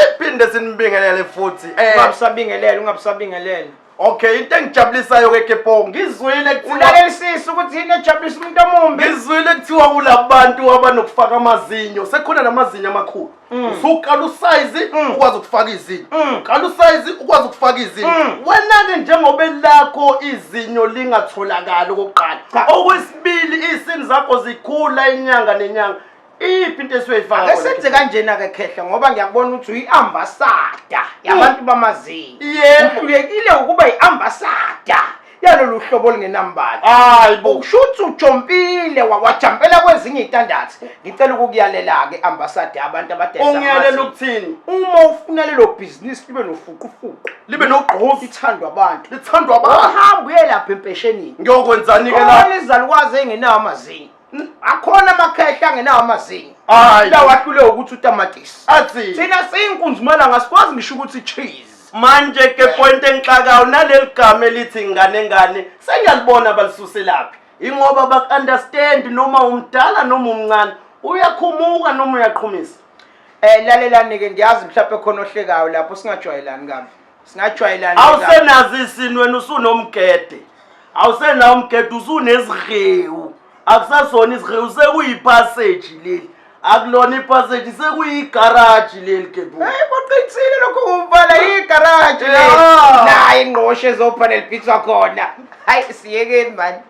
siphinde sinibingelele futhi ungabisabingelele okay into engijabulisayo ke Kepo ngizwile kuthiwa ulalelisisa ukuthi yini ejabulisa umuntu omumbi ngizwile kuthiwa kulabantu abanokufaka amazinyo sekhona namazinyo amakhulu usuqala usize ukwazi ukufaka izinyo qala usize ukwazi ukufaka izinyo wena ke njengoba lakho izinyo lingatholakala okokuqala okwesibili izini zakho zikhula inyanga nenyanga iphi into esiyoyifaka akesenze kanjena ke Khehla ngoba ngiyakubona ukuthi uyiambassador yabantu bamazinyo uhlulekile ukuba yiambassador yalolu hlobo lingenambala hayi bo ukushuthi ujompile wajampela kwezinye istandards ngicela ukukuyalela ke ambassador abantu abadayisa ungiyalela ukuthini uma ufuna lelo business libe nofuqufuqu libe nogqozi lithandwa abantu uhamba uye lapha empeshenini ngiyokwenzani ke la izalukwazi engenawo amazinyo akhona amakhehla angenawo amazinyo hayi la wahlule ukuthi utamatisi athi thina siyinkunzumela ngasikwazi ngisho ukuthi cheese manje ke point enxakayo naleli gama elithi ingane sengiyalibona balisuse laphi ingoba bakunderstand noma umdala noma umncane uyakhumuka noma uyaqhumisa lalelani ke ngiyazi mhlawumbe khona ohlekayo lapho singajwayelani kabi singajwayelani awusenazi isini wena usunomgede awusenawo umgede usunezighewu akusasona izighewu sekuyipassage leli akulona ipassage sekuyigarage leli Kepo boqithile lokho kuvala igarage naye ingqoshe ezophanel pizza khona hayi siyekeni manje